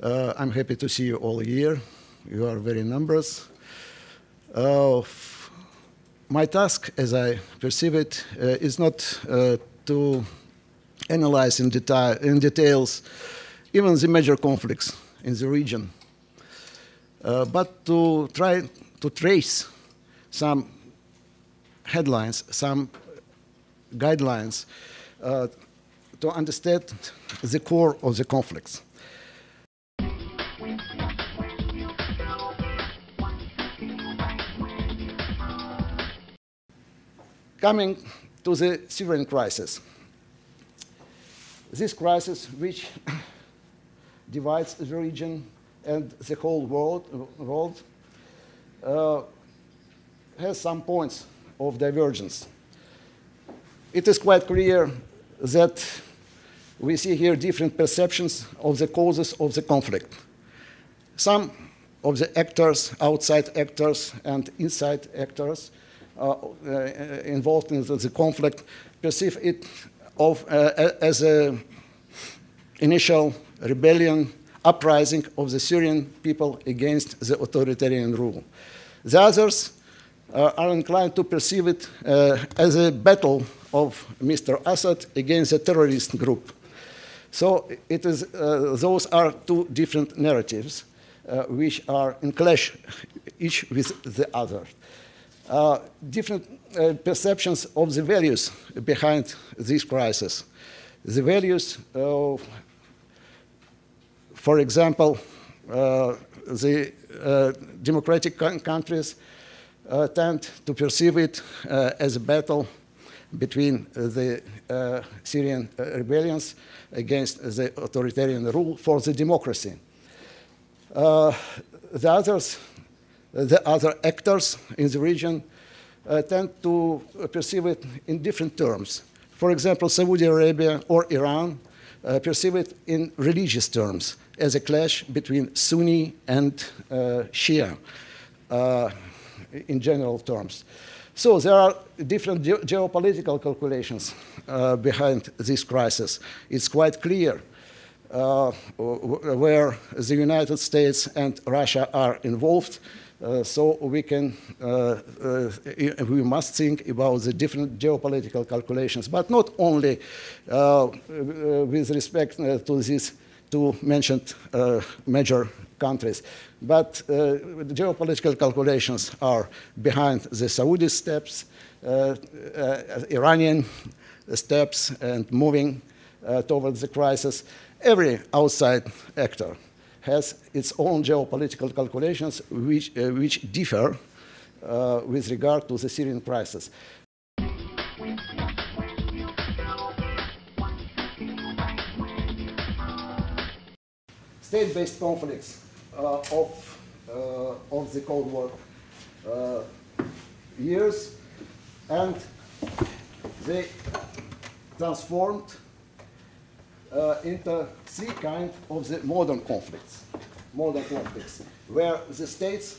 I'm happy to see you all here. You are very numerous. My task, as I perceive it, is not to analyze in details even the major conflicts in the region, but to try to trace some headlines, some guidelines to understand the core of the conflicts. Coming to the Syrian crisis. This crisis, which divides the region and the whole world has some points of divergence. It is quite clear that we see here different perceptions of the causes of the conflict. Some of the actors, outside actors and inside actors, involved in the conflict perceive it as an initial rebellion, uprising of the Syrian people against the authoritarian rule. The others are inclined to perceive it as a battle of Mr. Assad against a terrorist group. So it is, those are two different narratives which are in clash each with the other. Different perceptions of the values behind this crisis. The values, for example, the democratic countries tend to perceive it as a battle between the Syrian rebellions against the authoritarian rule for the democracy. The other actors in the region tend to perceive it in different terms. For example, Saudi Arabia or Iran perceive it in religious terms as a clash between Sunni and Shia in general terms. So there are different geopolitical calculations behind this crisis. It's quite clear where the United States and Russia are involved. So we must think about the different geopolitical calculations, but not only with respect to these two mentioned major countries, but the geopolitical calculations are behind the Saudi steps, Iranian steps, and moving towards the crisis. Every outside actor has its own geopolitical calculations which differ with regard to the Syrian crisis. State-based conflicts of the Cold War years, and they transformed into three kinds of the modern conflicts, where the states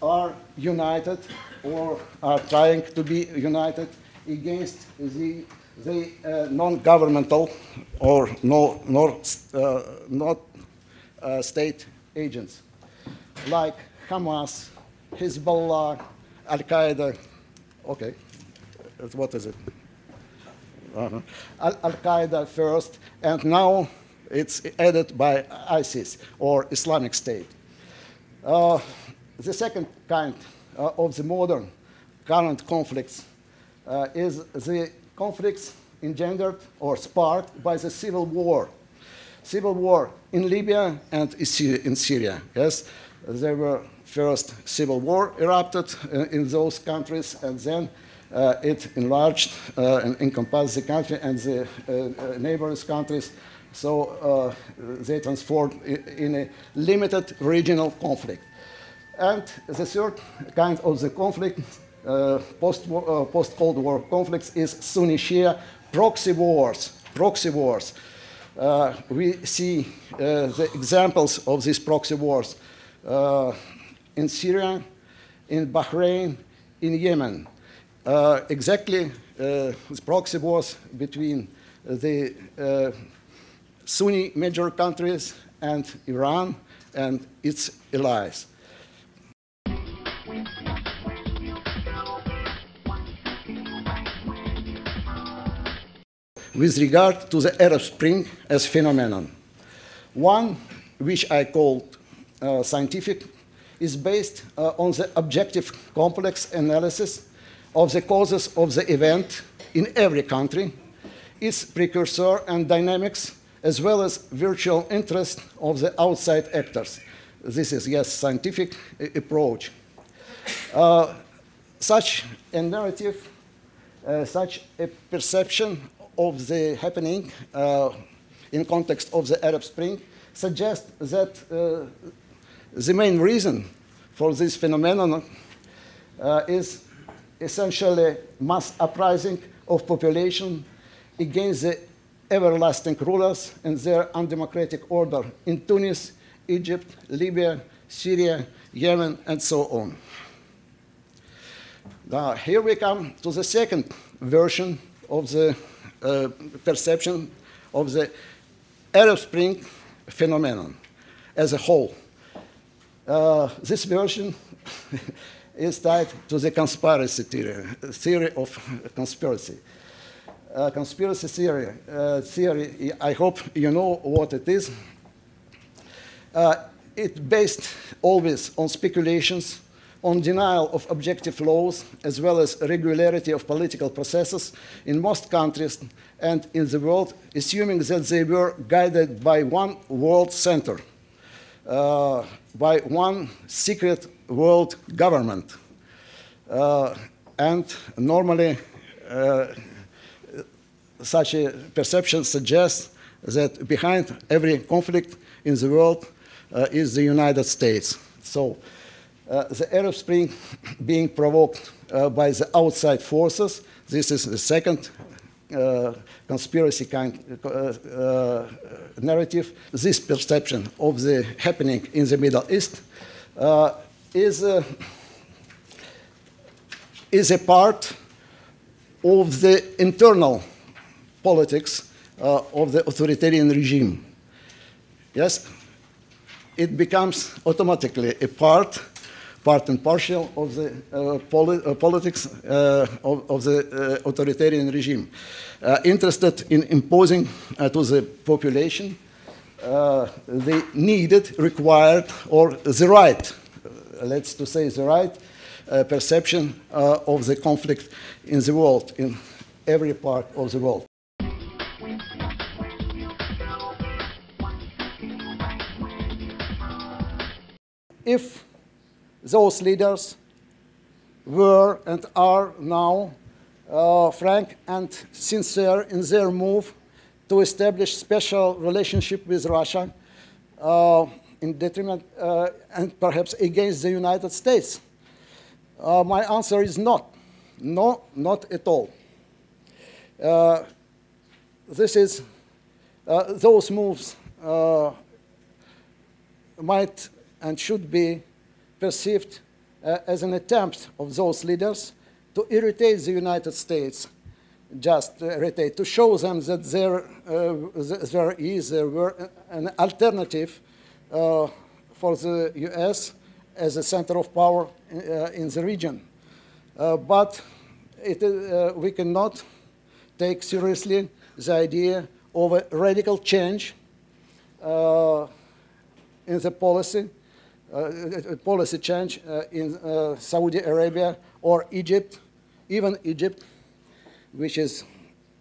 are united or are trying to be united against the non-governmental or not state agents, like Hamas, Hezbollah, Al-Qaeda. Okay, what is it? Al-Qaeda first, and now it's added by ISIS, or Islamic State. The second kind of the modern current conflicts is the conflicts engendered or sparked by the civil war. Civil war in Libya and in Syria. Yes, there were first civil war erupted in those countries, and then it enlarged and encompassed the country and the neighboring countries. So they transformed in a limited regional conflict. And the third kind of the conflict, post-Cold War conflicts, is Sunni-Shia proxy wars. We see the examples of these proxy wars in Syria, in Bahrain, in Yemen. Exactly the proxy wars between the Sunni major countries and Iran and its allies. With regard to the Arab Spring as phenomenon, one which I called scientific is based on the objective complex analysis of the causes of the event in every country, its precursor and dynamics, as well as virtual interest of the outside actors. This is, yes, scientific approach. Such a narrative, such a perception of the happening in context of the Arab Spring suggests that the main reason for this phenomenon is essentially mass uprising of population against the everlasting rulers and their undemocratic order in Tunis, Egypt, Libya, Syria, Yemen, and so on. Now, here we come to the second version of the perception of the Arab Spring phenomenon as a whole. This version is tied to the conspiracy theory of conspiracy. Conspiracy theory, I hope you know what it is. It's based always on speculations, on denial of objective laws, as well as regularity of political processes in most countries and in the world, assuming that they were guided by one world center, by one secret world government. And normally, such a perception suggests that behind every conflict in the world is the United States. So the Arab Spring being provoked by the outside forces, this is the second conspiracy kind narrative. This perception of the happening in the Middle East is a part of the internal politics of the authoritarian regime. Yes, it becomes automatically a part and partial of the politics of the authoritarian regime, interested in imposing to the population the needed, required, or the right, let's to say the right, perception of the conflict in the world, in every part of the world. If those leaders were and are now frank and sincere in their move to establish special relationship with Russia in detriment and perhaps against the United States? My answer is not. No, not at all. Those moves might and should be perceived as an attempt of those leaders to irritate the United States, just irritate, to show them that there were an alternative for the US as a center of power in the region. But we cannot take seriously the idea of a radical change in the policy change in Saudi Arabia or Egypt, even Egypt, which is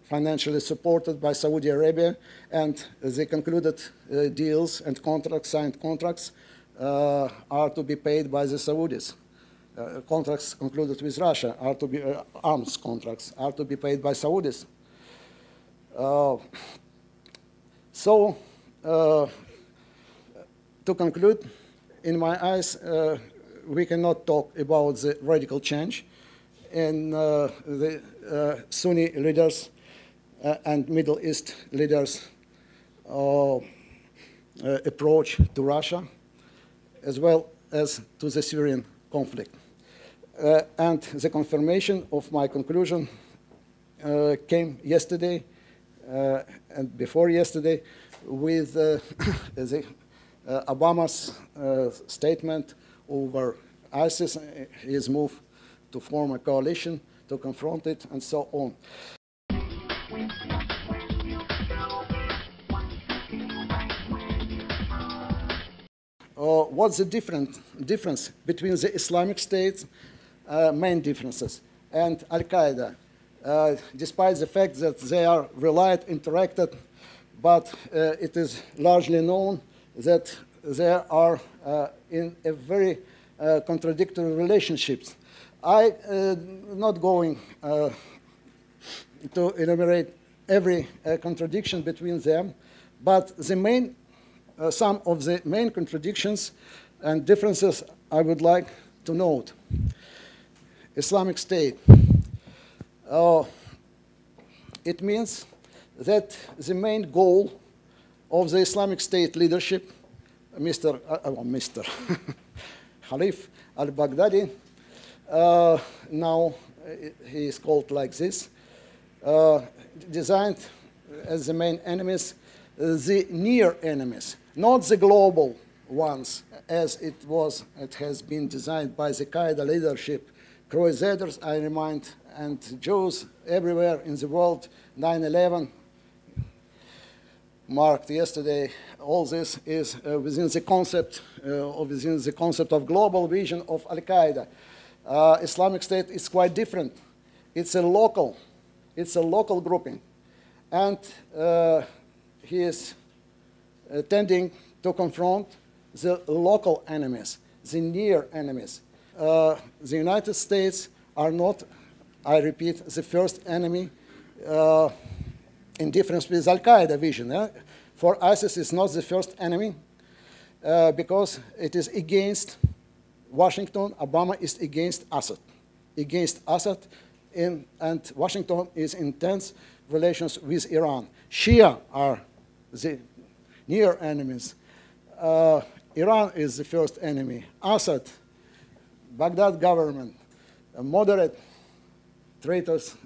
financially supported by Saudi Arabia, and the concluded deals and contracts, signed contracts, are to be paid by the Saudis. Contracts concluded with Russia are to be arms contracts are to be paid by Saudis. To conclude, in my eyes, we cannot talk about the radical change in the Sunni leaders and Middle East leaders' approach to Russia, as well as to the Syrian conflict. And the confirmation of my conclusion came yesterday and before yesterday with the Obama's statement over ISIS, his move to form a coalition to confront it, and so on. What's the difference between the Islamic State, main differences, and Al-Qaeda? Despite the fact that they are related, interacted, but it is largely known that they are in a very contradictory relationships. I'm not going to enumerate every contradiction between them, but the main, some of the main contradictions and differences I would like to note. Islamic State. It means that the main goal of the Islamic State leadership, Mr. Khalif al-Baghdadi, now he is called like this, designed as the main enemies the near enemies, not the global ones, as it has been designed by the Qaeda leadership, Crusaders, I remind, and Jews everywhere in the world, 9/11, marked yesterday. All this is within the concept of global vision of Al-Qaeda. Islamic State is quite different. It's a local grouping, and he is tending to confront the local enemies, the near enemies. The United States are not, I repeat, the first enemy in difference with Al-Qaeda vision. For ISIS is not the first enemy because it is against Washington. Obama is against Assad. And Washington is in tense relations with Iran. Shia are the near enemies. Iran is the first enemy. Assad, Baghdad government, moderate traitors,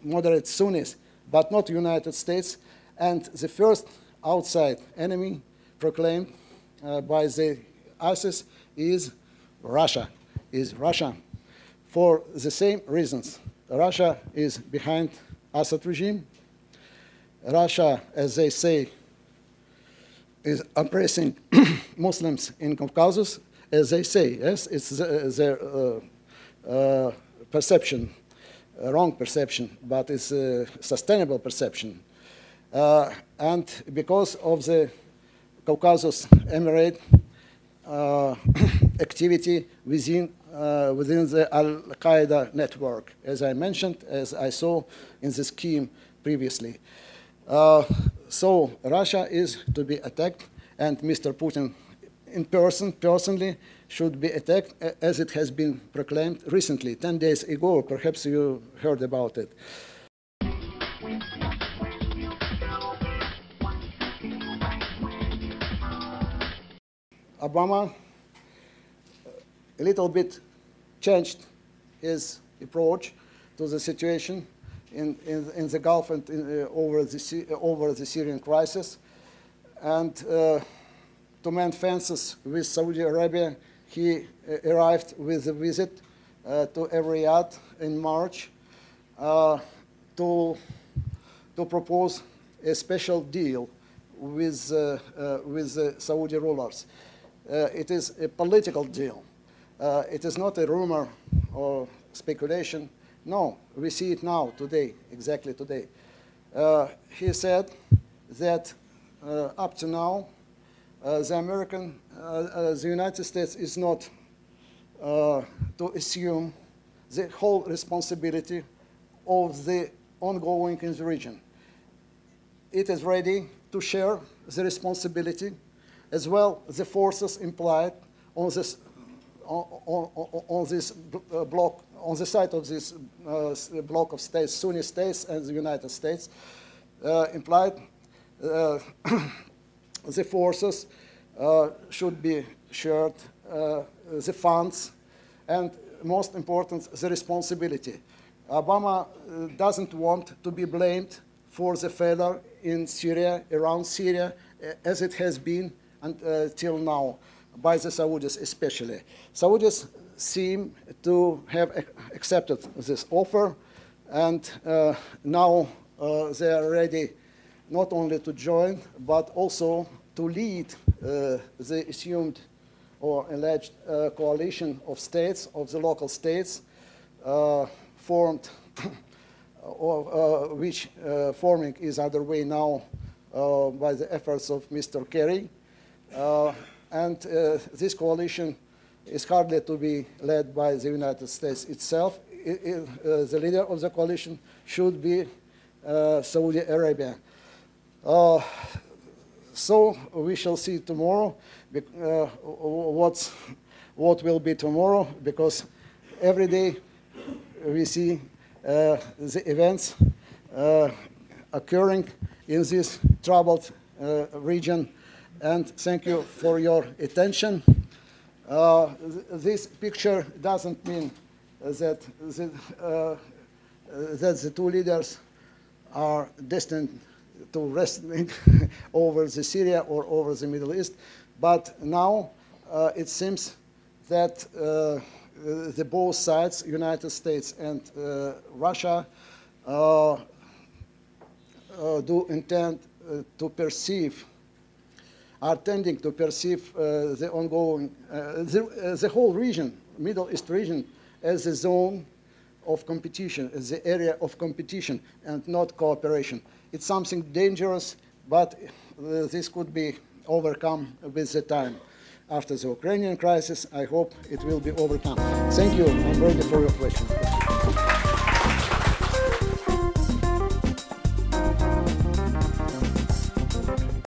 moderate Sunnis, but not United States. And the first outside enemy proclaimed by the ISIS is Russia. For the same reasons. Russia is behind Assad regime. Russia, as they say, is oppressing Muslims in Caucasus, as they say. Yes, it's their perception, wrong perception, but it's a sustainable perception. And because of the Caucasus Emirate activity within the Al-Qaeda network, as I mentioned, as I saw in the scheme previously. So Russia is to be attacked, and Mr. Putin personally should be attacked, as it has been proclaimed recently, 10 days ago. Perhaps you heard about it. Obama a little bit changed his approach to the situation in the Gulf and over the Syrian crisis. And to mend fences with Saudi Arabia, he arrived with a visit to Riyadh in March to propose a special deal with the Saudi rulers. It is a political deal. It is not a rumor or speculation. No, we see it now, today, exactly today. He said that up to now, the United States is not to assume the whole responsibility of the ongoing in the region. It is ready to share the responsibility, as well the forces implied on this block, on the side of this block of states, Sunni states and the United States, implied the forces should be shared, the funds, and most important, the responsibility. Obama doesn't want to be blamed for the failure in Syria, around Syria, as it has been until now, by the Saudis especially. Saudis seem to have accepted this offer, and now they are ready not only to join, but also to lead the assumed or alleged coalition of states, of the local states, formed, or which forming is underway now by the efforts of Mr. Kerry. And this coalition is hardly to be led by the United States itself. The leader of the coalition should be Saudi Arabia. So we shall see tomorrow what will be tomorrow, because every day we see the events occurring in this troubled region. And thank you for your attention. This picture doesn't mean that the two leaders are destined to wrestling over the Syria or over the Middle East, but now it seems that the both sides, United States and Russia, do intend to perceive, are tending to perceive the ongoing, the whole region, Middle East region, as a zone of competition, as the area of competition and not cooperation. It's something dangerous, but this could be overcome with the time. After the Ukrainian crisis, I hope it will be overcome. Thank you. I'm ready for your questions.